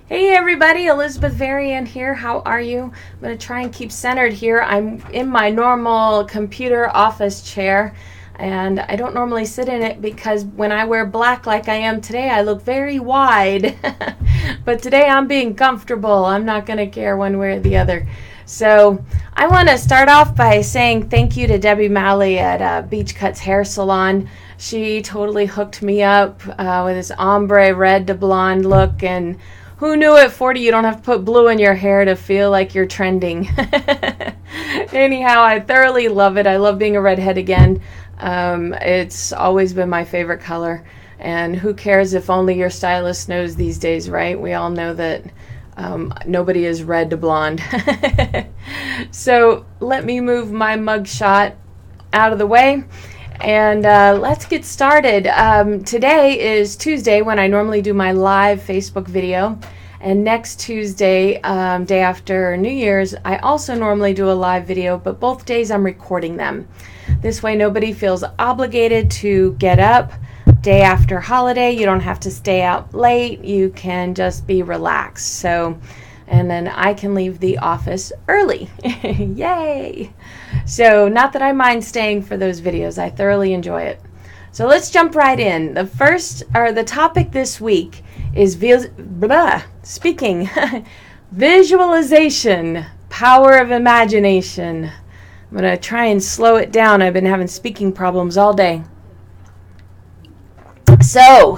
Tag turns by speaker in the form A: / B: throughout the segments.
A: Hey everybody, Elizabeth Varian here. How are you? I'm going to try and keep centered here. I'm in my normal computer office chair, and I don't normally sit in it because when I wear black like I am today, I look very wide. But today I'm being comfortable. I'm not going to care one way or the other. So I want to start off by saying thank you to Debbie Malley at Beach Cuts Hair Salon. She totally hooked me up with this ombre red to blonde look, and who knew at 40 you don't have to put blue in your hair to feel like you're trending. Anyhow, I thoroughly love it. I love being a redhead again. It's always been my favorite color. And who cares if only your stylist knows these days, right? We all know that nobody is red to blonde. So let me move my mugshot out of the way. And let's get started. Today is Tuesday when I normally do my live Facebook video. And next Tuesday, day after New Year's, I also normally do a live video, but both days I'm recording them. This way nobody feels obligated to get up day after holiday. You don't have to stay out late. You can just be relaxed. So, and then I can leave the office early. Yay! So, not that I mind staying for those videos. I thoroughly enjoy it. So let's jump right in. The topic this week is speaking, visualization, power of imagination. I'm going to try and slow it down. I've been having speaking problems all day. So,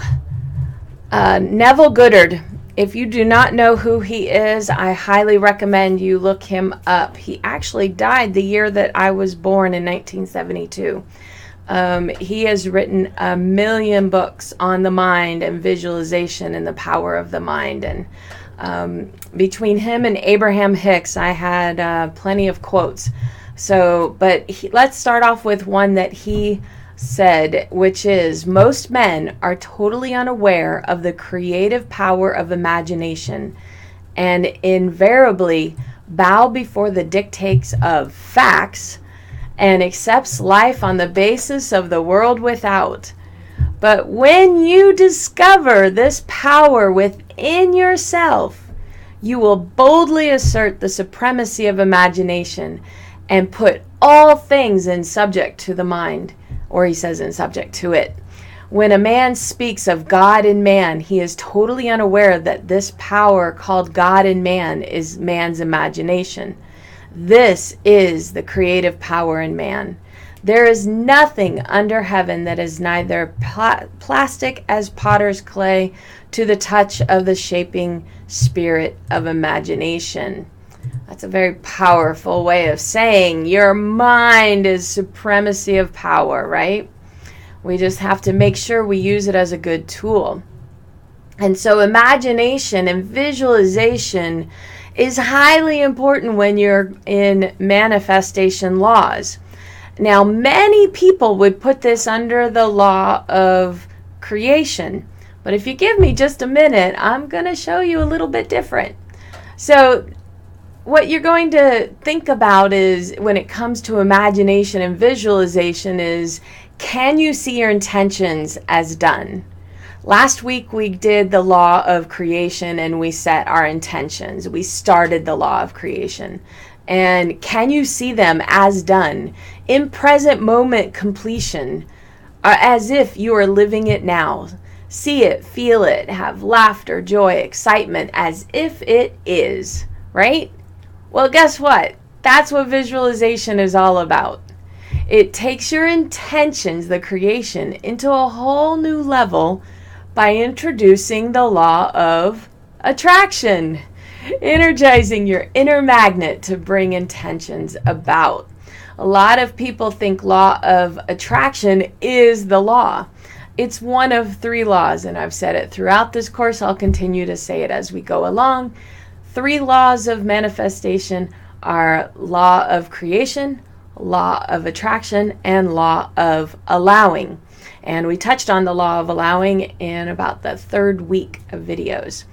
A: Neville Goddard. If you do not know who he is, I highly recommend you look him up. He actually died the year that I was born in 1972. He has written 1 million books on the mind and visualization and the power of the mind. And between him and Abraham Hicks, I had plenty of quotes. So, let's start off with one that he said, which is, most men are totally unaware of the creative power of imagination and invariably bow before the dictates of facts and accepts life on the basis of the world without. But when you discover this power within yourself, you will boldly assert the supremacy of imagination and put all things in subject to the mind. Or he says in subject to it. When a man speaks of God in man, he is totally unaware that this power called God in man is man's imagination. This is the creative power in man. There is nothing under heaven that is neither plastic as potter's clay to the touch of the shaping spirit of imagination. That's a very powerful way of saying your mind is supremacy of power, right? We just have to make sure we use it as a good tool. And so imagination and visualization is highly important when you're in manifestation laws. Now, many people would put this under the law of creation. But if you give me just a minute, I'm going to show you a little bit different. So, what you're going to think about is, when it comes to imagination and visualization, is, can you see your intentions as done? Last week we did the law of creation and we set our intentions. We started the law of creation. And can you see them as done? In present moment completion, as if you are living it now. See it, feel it, have laughter, joy, excitement, as if it is, right? Well, guess what? That's what visualization is all about. It takes your intentions, the creation, into a whole new level by introducing the law of attraction, energizing your inner magnet to bring intentions about. A lot of people think law of attraction is the law. It's one of 3 laws, and I've said it throughout this course. I'll continue to say it as we go along. 3 laws of manifestation are law of creation, law of attraction, and law of allowing. And we touched on the law of allowing in about the 3rd week of videos.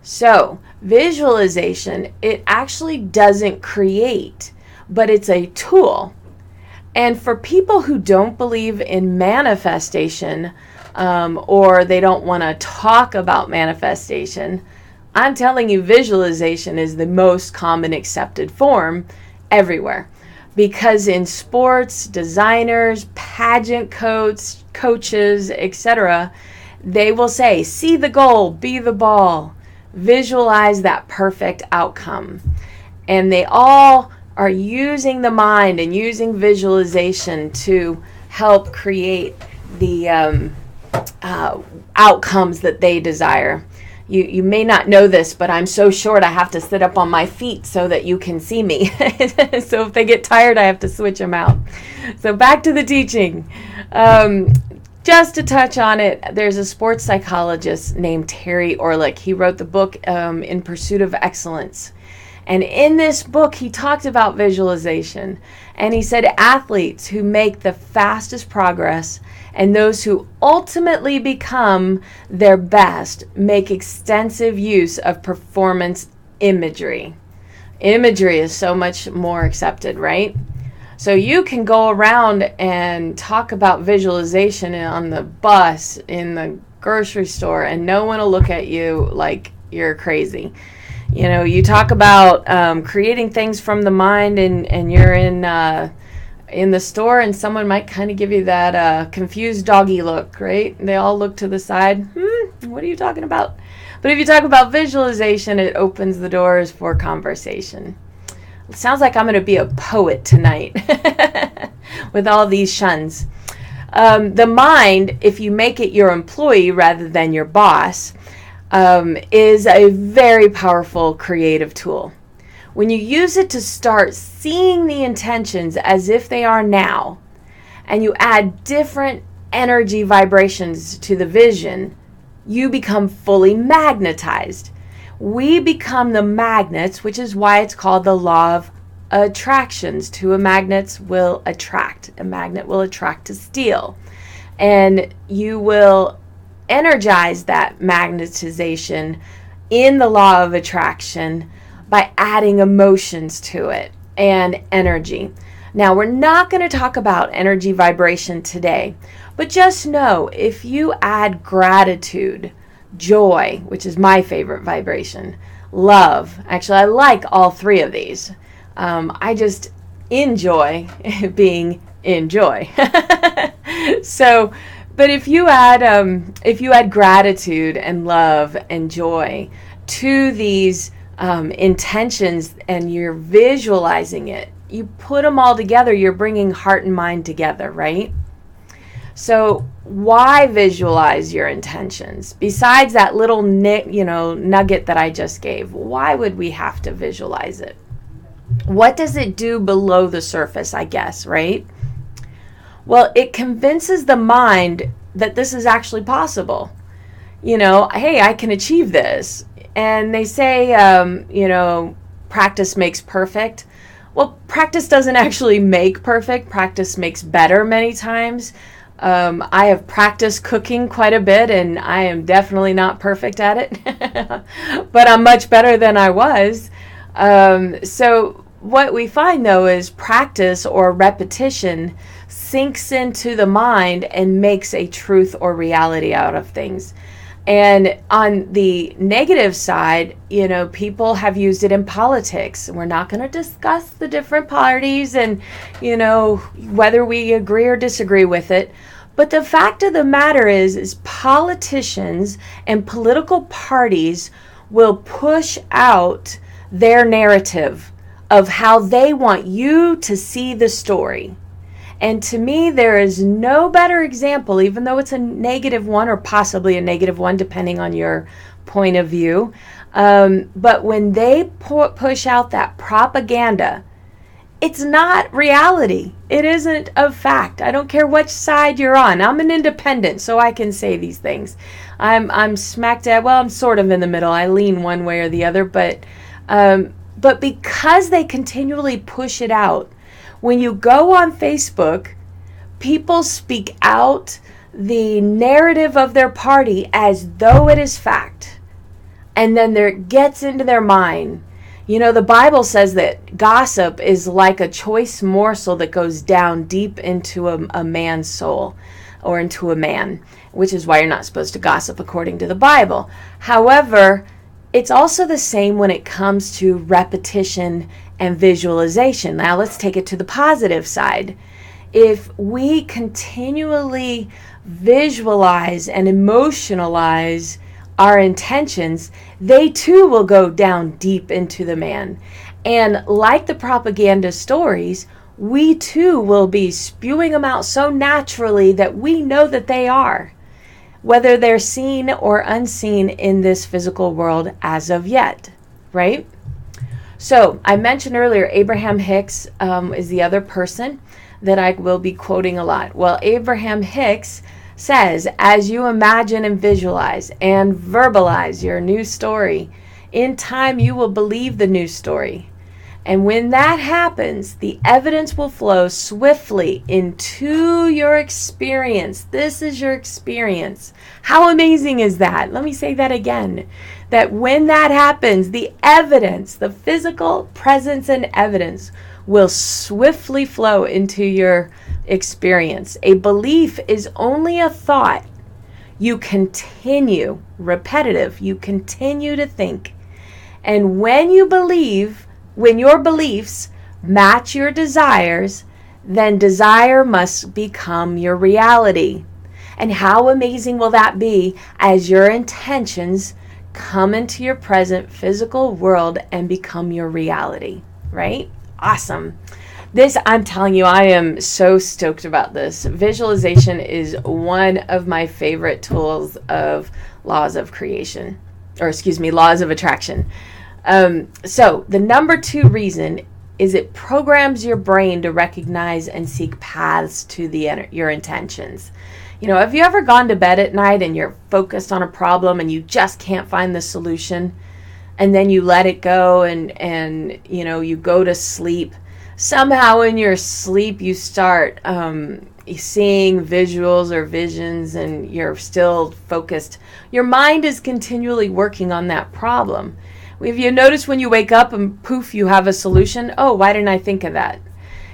A: So, visualization, it actually doesn't create, but it's a tool. And for people who don't believe in manifestation, or they don't want to talk about manifestation, I'm telling you, visualization is the most common accepted form everywhere. Because in sports, designers, pageant coaches, etc., they will say, see the goal, be the ball, visualize that perfect outcome. And they all are using the mind and using visualization to help create the outcomes that they desire. You may not know this, but I'm so short I have to sit up on my feet so that you can see me. So if they get tired, I have to switch them out. So back to the teaching. Just to touch on it, there's a sports psychologist named Terry Orlick. He wrote the book In Pursuit of Excellence. And in this book, he talked about visualization. And he said athletes who make the fastest progress and those who ultimately become their best make extensive use of performance imagery. Imagery is so much more accepted, right? So you can go around and talk about visualization on the bus, in the grocery store, and no one will look at you like you're crazy. You know, you talk about creating things from the mind, and you're in the store, and someone might kind of give you that confused doggy look, right? They all look to the side. What are you talking about? But if you talk about visualization, it opens the doors for conversation. It sounds like I'm going to be a poet tonight with all these shuns. The mind, if you make it your employee rather than your boss, is a very powerful creative tool. When you use it to start seeing the intentions as if they are now, and you add different energy vibrations to the vision, you become fully magnetized. We become the magnets, which is why it's called the law of attractions. Two magnets will attract. A magnet will attract to steel. And you will energize that magnetization in the law of attraction by adding emotions to it and energy. Now, we're not going to talk about energy vibration today, but just know if you add gratitude, joy, which is my favorite vibration, love. Actually, I like all three of these. I just enjoy being in joy. So, but if you add gratitude and love and joy to these intentions, and you're visualizing it, you put them all together, you're bringing heart and mind together, right? So why visualize your intentions? Besides that little nugget that I just gave, why would we have to visualize it? What does it do below the surface, I guess, right? Well, it convinces the mind that this is actually possible. Hey, I can achieve this. And they say, practice makes perfect. Well, practice doesn't actually make perfect. Practice makes better many times. I have practiced cooking quite a bit, and I am definitely not perfect at it. But I'm much better than I was. So what we find, though, is practice or repetition sinks into the mind and makes a truth or reality out of things. And on the negative side, people have used it in politics. We're not going to discuss the different parties and, whether we agree or disagree with it. But the fact of the matter is politicians and political parties will push out their narrative of how they want you to see the story. And to me, there is no better example, even though it's a negative one or possibly a negative one, depending on your point of view. But when they push out that propaganda, it's not reality. It isn't a fact. I don't care which side you're on. I'm an independent, so I can say these things. I'm smack dab. Well, I'm sort of in the middle. I lean one way or the other, but because they continually push it out, when you go on Facebook, people speak out the narrative of their party as though it is fact. And then it gets into their mind. The Bible says that gossip is like a choice morsel that goes down deep into a man's soul or into a man, which is why you're not supposed to gossip according to the Bible. However, It's also the same when it comes to repetition and visualization. Now let's take it to the positive side. If we continually visualize and emotionalize our intentions, they too will go down deep into the man. And like the propaganda stories, we too will be spewing them out so naturally that we know that they are, whether they're seen or unseen in this physical world as of yet, right? So I mentioned earlier, Abraham Hicks is the other person that I will be quoting a lot. Well, Abraham Hicks says, as you imagine and visualize and verbalize your new story, in time you will believe the new story. And when that happens, the evidence will flow swiftly into your experience. This is your experience. How amazing is that? Let me say that again. That when that happens, the evidence, the physical presence and evidence will swiftly flow into your experience. A belief is only a thought. You continue, repetitive, you continue to think. And when you believe, when your beliefs match your desires, then desire must become your reality. And how amazing will that be as your intentions come into your present physical world and become your reality, right? Awesome. This, I'm telling you, I am so stoked about this. Visualization is one of my favorite tools of laws of creation, or excuse me, laws of attraction. So the number 2 reason is it programs your brain to recognize and seek paths to your intentions. You know, have you ever gone to bed at night and you're focused on a problem and you just can't find the solution, and then you let it go and you know, you go to sleep. Somehow in your sleep you start seeing visuals or visions, and you're still focused. Your mind is continually working on that problem. If you notice when you wake up and poof, you have a solution, oh, why didn't I think of that?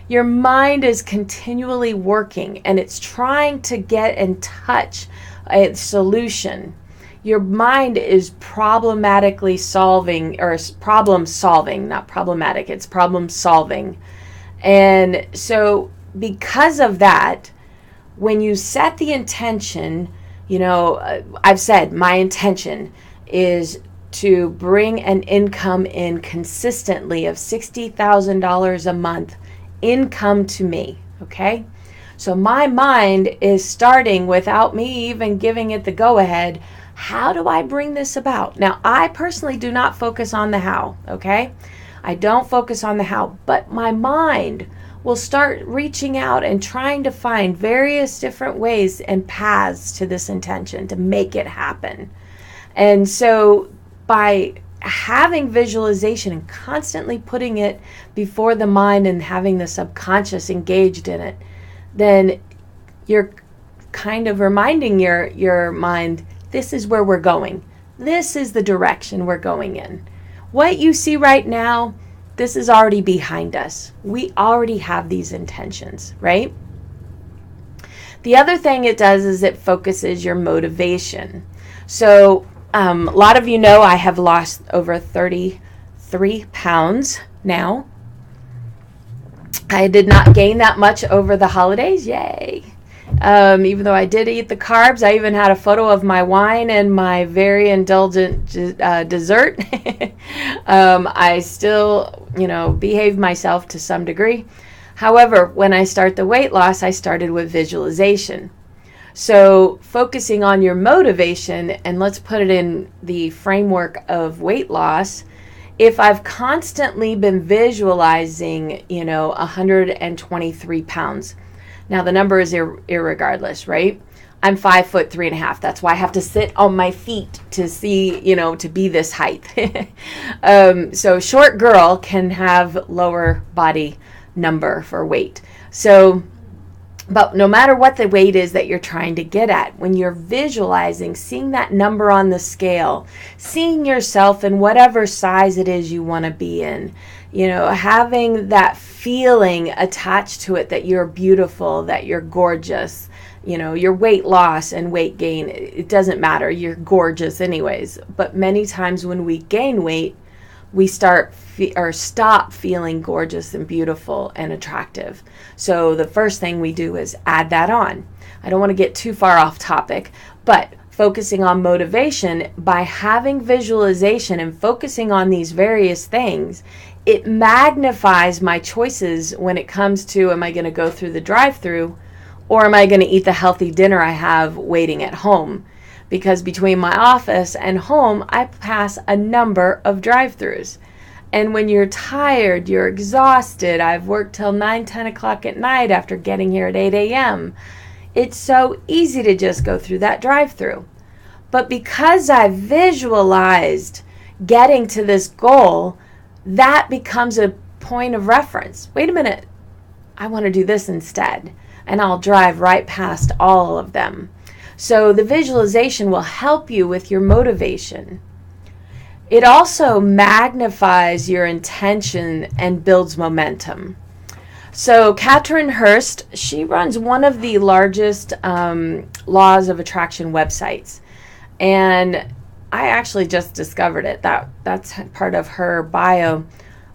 A: Your mind is continually working, and it's trying to get and touch a solution. Your mind is problematically solving, or problem solving, not problematic, it's problem solving. And so because of that, when you set the intention, you know, I've said my intention is to bring an income in consistently of $60,000 a month income to me, okay? So my mind is starting without me even giving it the go-ahead. How do I bring this about? Now, I personally do not focus on the how, okay? I don't focus on the how, but my mind will start reaching out and trying to find various different ways and paths to this intention to make it happen. And so by having visualization and constantly putting it before the mind and having the subconscious engaged in it, then you're kind of reminding your mind, this is where we're going. This is the direction we're going in. What you see right now, this is already behind us. We already have these intentions, right? The other thing it does is it focuses your motivation. So a lot of you know I have lost over 33 pounds now. I did not gain that much over the holidays. Yay. Even though I did eat the carbs, I even had a photo of my wine and my very indulgent dessert. I still, you know, behaved myself to some degree. However, when I start the weight loss, I started with visualization. So focusing on your motivation, and let's put it in the framework of weight loss. If I've constantly been visualizing, you know, 123 pounds, now the number is irregardless, right? I'm 5'3.5". That's why I have to sit on my feet to see, you know, to be this height. So short girl can have lower body number for weight. So But no matter what the weight is that you're trying to get at, when you're visualizing, seeing that number on the scale, seeing yourself in whatever size it is you want to be in, having that feeling attached to it that you're beautiful, that you're gorgeous, your weight loss and weight gain, it doesn't matter. You're gorgeous anyways. But many times when we gain weight, we stop feeling gorgeous and beautiful and attractive. So the first thing we do is add that on. I don't want to get too far off topic, but focusing on motivation, by having visualization and focusing on these various things, it magnifies my choices when it comes to, am I going to go through the drive-through, or am I going to eat the healthy dinner I have waiting at home? Because between my office and home, I pass a number of drive-thrus. And when you're tired, you're exhausted, I've worked till 9, 10 o'clock at night after getting here at 8 a.m., it's so easy to just go through that drive-thru. But because I've visualized getting to this goal, that becomes a point of reference. Wait a minute, I want to do this instead. And I'll drive right past all of them. So the visualization will help you with your motivation. It also magnifies your intention and builds momentum. So Katherine Hurst, she runs one of the largest laws of attraction websites. And I actually just discovered it. That's part of her bio.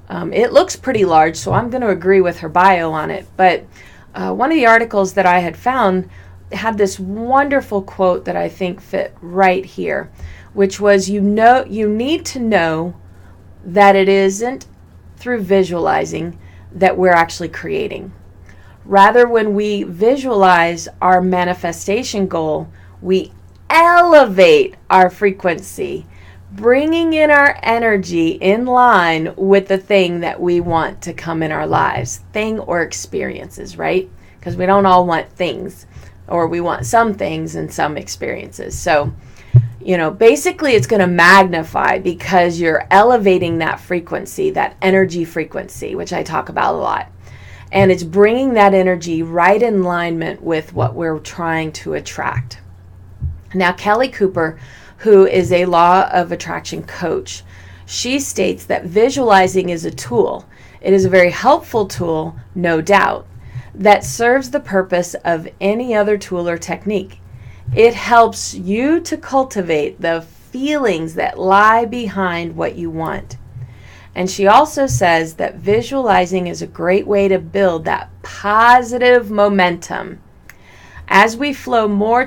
A: It looks pretty large, so I'm going to agree with her bio on it. But one of the articles that I had found had this wonderful quote that I think fit right here, which was, you need to know that it isn't through visualizing that we're actually creating. Rather, when we visualize our manifestation goal, we elevate our frequency, bringing in our energy in line with the thing that we want to come in our lives, thing or experiences, right? Because we don't all want things, or we want some things and some experiences. So, basically it's going to magnify because you're elevating that frequency, that energy frequency, which I talk about a lot. And it's bringing that energy right in alignment with what we're trying to attract. Now, Kelly Cooper, who is a law of attraction coach, she states that visualizing is a tool. It is a very helpful tool, no doubt, that serves the purpose of any other tool or technique. It helps you to cultivate the feelings that lie behind what you want. And she also says that visualizing is a great way to build that positive momentum. As we flow more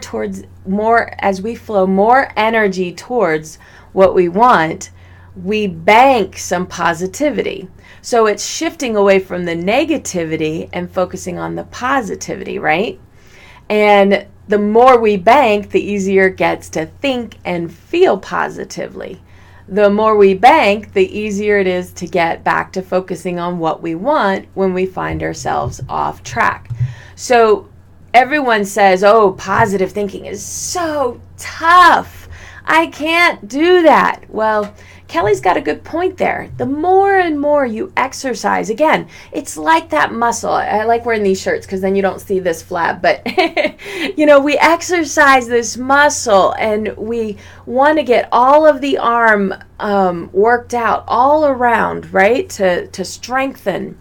A: energy towards what we want, we bank some positivity. So it's shifting away from the negativity and focusing on the positivity, right? And the more we bank, the easier it gets to think and feel positively. The more we bank, the easier it is to get back to focusing on what we want when we find ourselves off track. So everyone says, oh, positive thinking is so tough. I can't do that. Well, Kelly's got a good point there. The more and more you exercise, again, it's like that muscle. I like wearing these shirts because then you don't see this flab. But, we exercise this muscle and we want to get all of the arm worked out all around, right, to strengthen.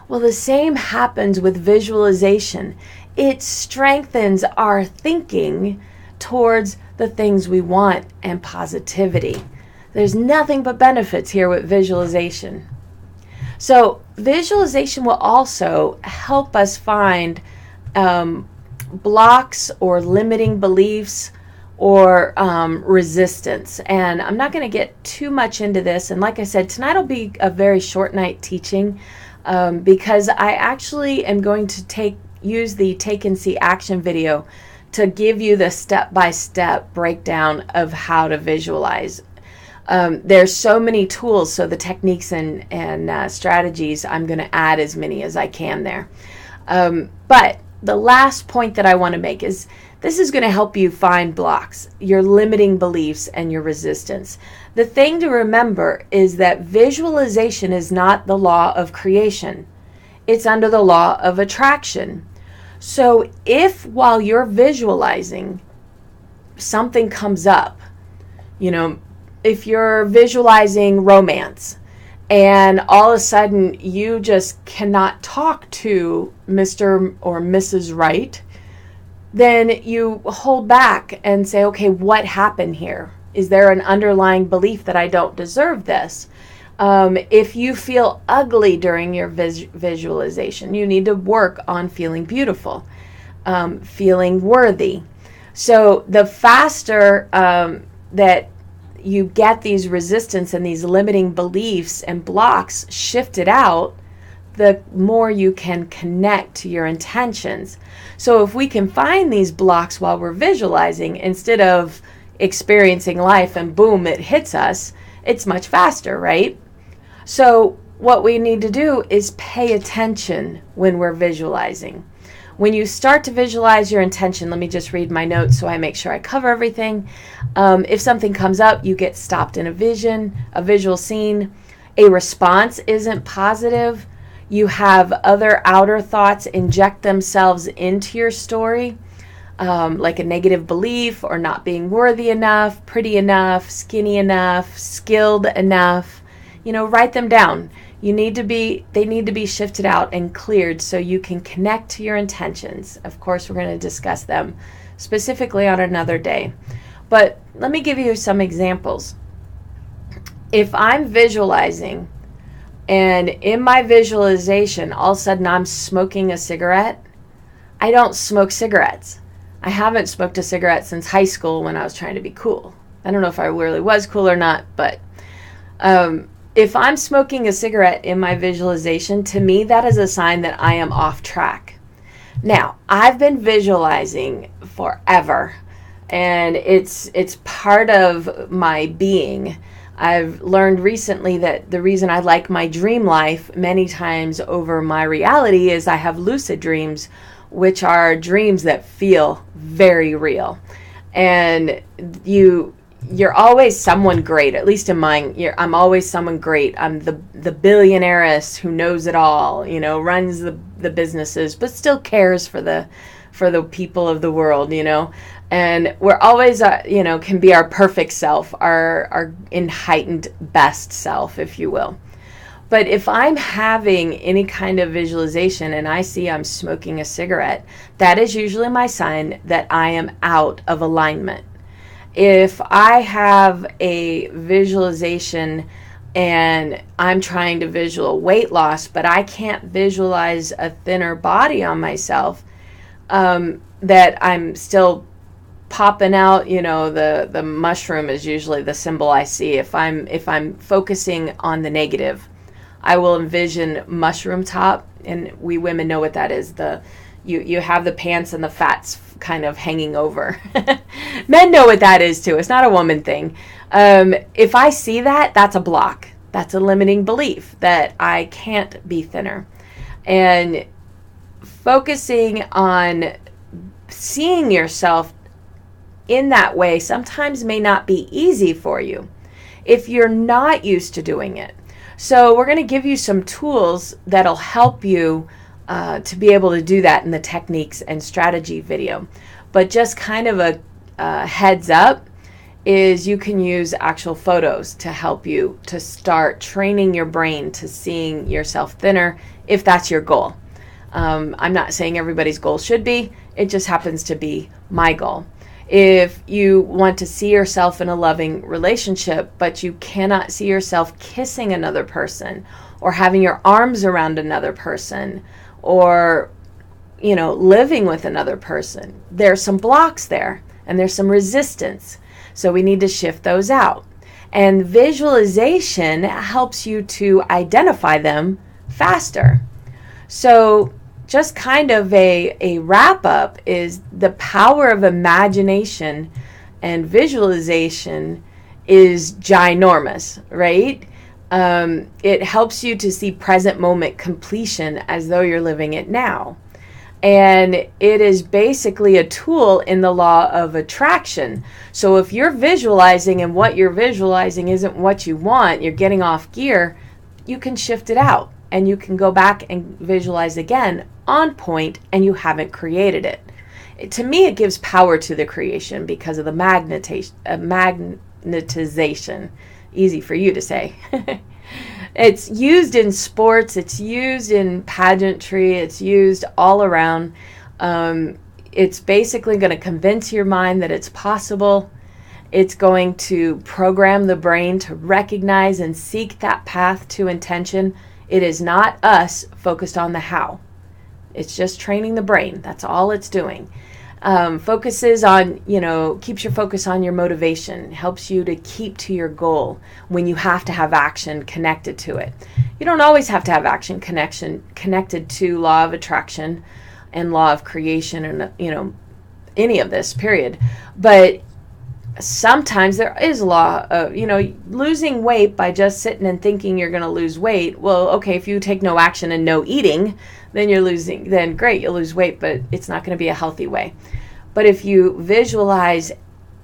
A: Well, the same happens with visualization. It strengthens our thinking towards the things we want and positivity. There's nothing but benefits here with visualization. So visualization will also help us find blocks or limiting beliefs or resistance. And I'm not going to get too much into this. And like I said, tonight will be a very short night teaching because I actually am going to use the Take and See Action video to give you the step-by-step breakdown of how to visualize. There's so many tools, so the techniques and strategies, I'm going to add as many as I can there. But the last point that I want to make is this is going to help you find blocks, your limiting beliefs, and your resistance. The thing to remember is that visualization is not the law of creation. It's under the law of attraction. So if while you're visualizing something comes up, if you're visualizing romance and all of a sudden you just cannot talk to Mr. or Mrs. Right, then you hold back and say, okay, what happened here? Is there an underlying belief that I don't deserve this? If you feel ugly during your visualization, you need to work on feeling beautiful, feeling worthy. So the faster that you get these resistance and these limiting beliefs and blocks shifted out, the more you can connect to your intentions. So if we can find these blocks while we're visualizing, instead of experiencing life and boom, it hits us, it's much faster, right? So what we need to do is pay attention when we're visualizing. When you start to visualize your intention, let me just read my notes so I make sure I cover everything. If something comes up, you get stopped in a visual scene. A response isn't positive. You have other outer thoughts inject themselves into your story, like a negative belief or not being worthy enough, pretty enough, skinny enough, skilled enough. Write them down. They need to be shifted out and cleared so you can connect to your intentions. Of course, we're going to discuss them specifically on another day. But let me give you some examples. If I'm visualizing and in my visualization, all of a sudden I'm smoking a cigarette, I don't smoke cigarettes. I haven't smoked a cigarette since high school when I was trying to be cool. I don't know if I really was cool or not, but if I'm smoking a cigarette in my visualization, to me, that is a sign that I am off track. Now, I've been visualizing forever, and it's part of my being. I've learned recently that the reason I like my dream life many times over my reality is I have lucid dreams, which are dreams that feel very real. And you're always someone great. At least in mine, I'm always someone great. I'm the billionaireess who knows it all, runs the businesses, but still cares for the people of the world, And we're always, can be our perfect self, our heightened best self, if you will. But if I'm having any kind of visualization and I see I'm smoking a cigarette, that is usually my sign that I am out of alignment. If I have a visualization and I'm trying to visual weight loss, but I can't visualize a thinner body on myself, that I'm still popping out, the mushroom is usually the symbol I see. If I'm focusing on the negative, I will envision mushroom top, and we women know what that is. You have the pants and the fats kind of hanging over. Men know what that is too. It's not a woman thing. If I see that, that's a block. That's a limiting belief that I can't be thinner. And focusing on seeing yourself in that way sometimes may not be easy for you if you're not used to doing it. So we're going to give you some tools that'll help you to be able to do that in the techniques and strategy video. But just kind of a heads up is you can use actual photos to help you to start training your brain to seeing yourself thinner if that's your goal. I'm not saying everybody's goal should be, it just happens to be my goal. If you want to see yourself in a loving relationship, but you cannot see yourself kissing another person or having your arms around another person or, living with another person, there's some blocks there and there's some resistance. So we need to shift those out. And visualization helps you to identify them faster. So just kind of a wrap up is the power of imagination and visualization is ginormous, right? It helps you to see present moment completion as though you're living it now. And it is basically a tool in the law of attraction. So if you're visualizing and what you're visualizing isn't what you want, you're getting off gear, you can shift it out and you can go back and visualize again on point and you haven't created it. To me, it gives power to the creation because of the magnetization. Easy for you to say. It's used in sports, it's used in pageantry, it's used all around. It's basically going to convince your mind that it's possible. It's going to program the brain to recognize and seek that path to intention. It is not us focused on the how. It's just training the brain. That's all it's doing. Focuses on, keeps your focus on your motivation, helps you to keep to your goal when you have to have action connected to it. You don't always have to have action connected to law of attraction and law of creation and, any of this, period. But sometimes there is law of, losing weight by just sitting and thinking you're going to lose weight. Well, okay, if you take no action and no eating, then great, you'll lose weight, but it's not going to be a healthy way. But if you visualize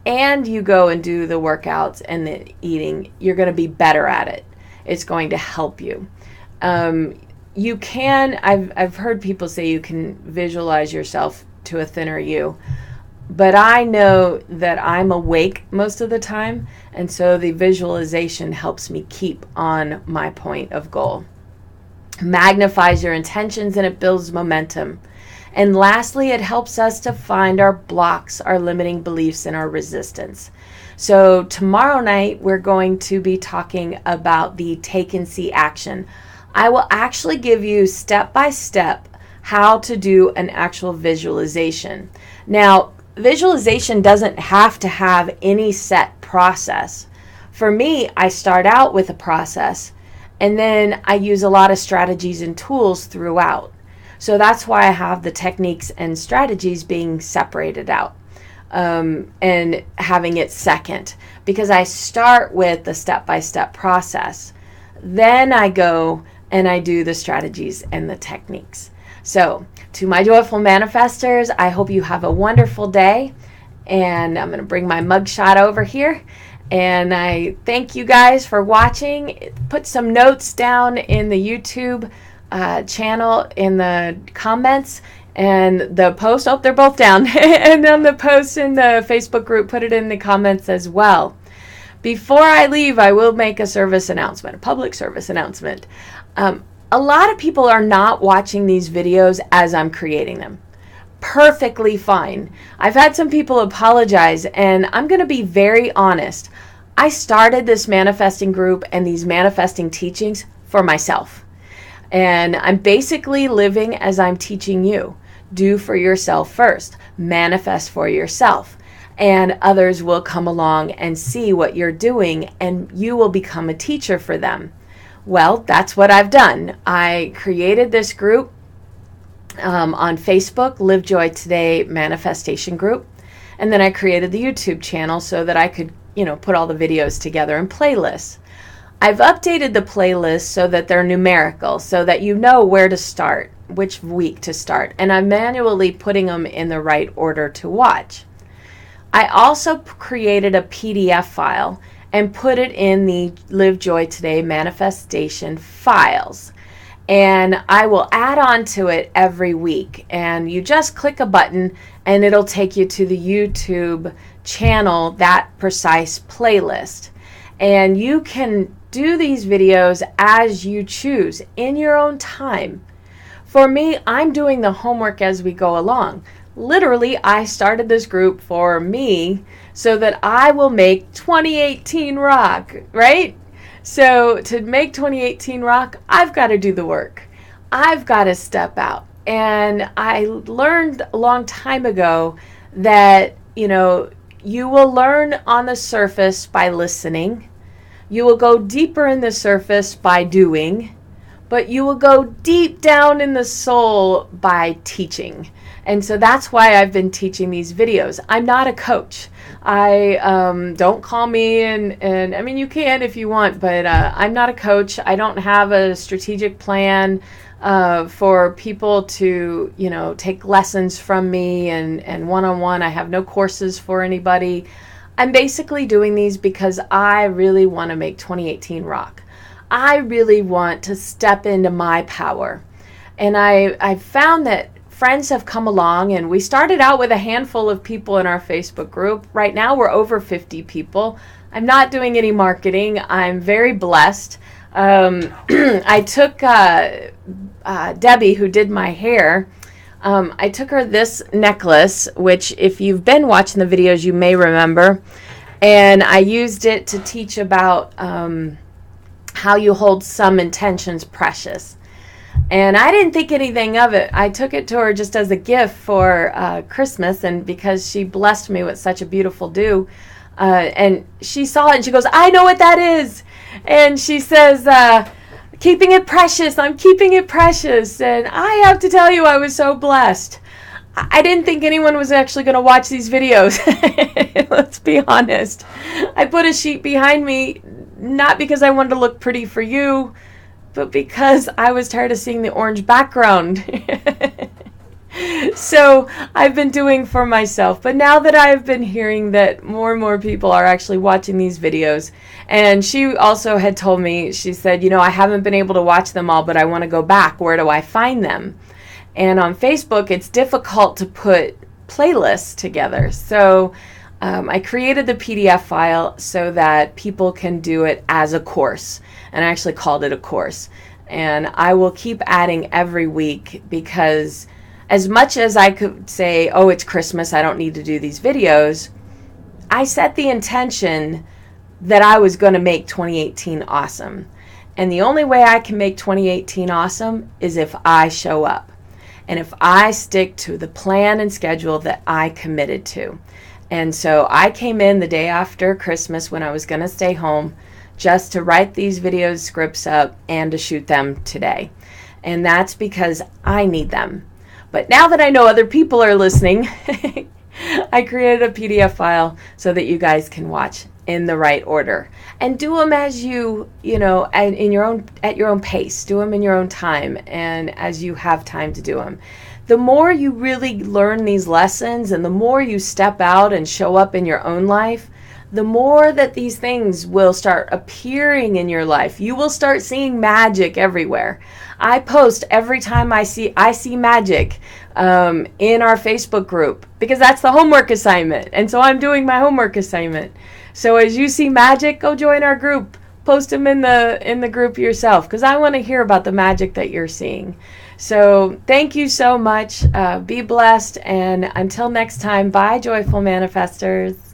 A: and you go and do the workouts and the eating, you're going to be better at it. It's going to help you. You can, I've heard people say you can visualize yourself to a thinner you. But I know that I'm awake most of the time, and so the visualization helps me keep on my point of goal. Magnifies your intentions and it builds momentum. And lastly, it helps us to find our blocks, our limiting beliefs, and our resistance. So tomorrow night, we're going to be talking about the take and see action. I will actually give you step by step how to do an actual visualization. Now, visualization doesn't have to have any set process. For me, I start out with a process and then I use a lot of strategies and tools throughout. So that's why I have the techniques and strategies being separated out and having it second, because I start with the step-by-step process. Then I go and I do the strategies and the techniques. So, to my joyful manifestors, I hope you have a wonderful day. And I'm going to bring my mugshot over here. And I thank you guys for watching. Put some notes down in the YouTube channel in the comments. And the post, they're both down. And on the post in the Facebook group, put it in the comments as well. Before I leave, I will make a service announcement, a public service announcement. A lot of people are not watching these videos as I'm creating them. Perfectly fine. I've had some people apologize, and I'm going to be very honest. I started this manifesting group and these manifesting teachings for myself. And I'm basically living as I'm teaching you. Do for yourself first. Manifest for yourself. And others will come along and see what you're doing, and you will become a teacher for them. Well, that's what I've done. I created this group on Facebook, Live Joy Today Manifestation Group. And then I created the YouTube channel so that I could, put all the videos together in playlists. I've updated the playlists so that they're numerical, so that you know where to start, which week to start. And I'm manually putting them in the right order to watch. I also created a PDF file and put it in the Live Joy Today manifestation files. And I will add on to it every week. And you just click a button and it'll take you to the YouTube channel, that precise playlist. And you can do these videos as you choose in your own time. For me, I'm doing the homework as we go along. Literally, I started this group for me so that I will make 2018 rock, right? So to make 2018 rock, I've got to do the work. I've got to step out. And I learned a long time ago that, you will learn on the surface by listening. You will go deeper in the surface by doing. But you will go deep down in the soul by teaching. And so that's why I've been teaching these videos. I'm not a coach. Don't call me and I mean, you can if you want, but I'm not a coach. I don't have a strategic plan for people to, take lessons from me and one-on-one. I have no courses for anybody. I'm basically doing these because I really want to make 2018 rock. I really want to step into my power. And I found that friends have come along, and we started out with a handful of people in our Facebook group. Right now we're over 50 people. I'm not doing any marketing. I'm very blessed. I took Debbie, who did my hair, I took her this necklace, which if you've been watching the videos, you may remember. And I used it to teach about how you hold some intentions precious. And I didn't think anything of it. I took it to her just as a gift for Christmas, and because she blessed me with such a beautiful do. And she saw it and she goes, I know what that is. And she says, keeping it precious. I'm keeping it precious. And I have to tell you, I was so blessed. I didn't think anyone was actually going to watch these videos. Let's be honest. I put a sheet behind me, not because I wanted to look pretty for you, but because I was tired of seeing the orange background. So I've been doing for myself. But now that I've been hearing that more and more people are actually watching these videos, and she also had told me, she said, I haven't been able to watch them all, but I want to go back. Where do I find them? And on Facebook, it's difficult to put playlists together. So I created the PDF file so that people can do it as a course. And I actually called it a course. And I will keep adding every week, because as much as I could say, oh, it's Christmas, I don't need to do these videos, I set the intention that I was going to make 2018 awesome. And the only way I can make 2018 awesome is if I show up. And if I stick to the plan and schedule that I committed to. And so I came in the day after Christmas when I was going to stay home just to write these video scripts up and to shoot them today. And that's because I need them. But now that I know other people are listening, I created a PDF file so that you guys can watch in the right order, and do them as at your own pace. Do them in your own time, and as you have time to do them. The more you really learn these lessons, and the more you step out and show up in your own life, the more that these things will start appearing in your life. You will start seeing magic everywhere. I post every time I see magic in our Facebook group, because that's the homework assignment. And so I'm doing my homework assignment. So as you see magic, go join our group. Post them in the group yourself, because I want to hear about the magic that you're seeing. So thank you so much. Be blessed. And until next time, bye, joyful manifestors.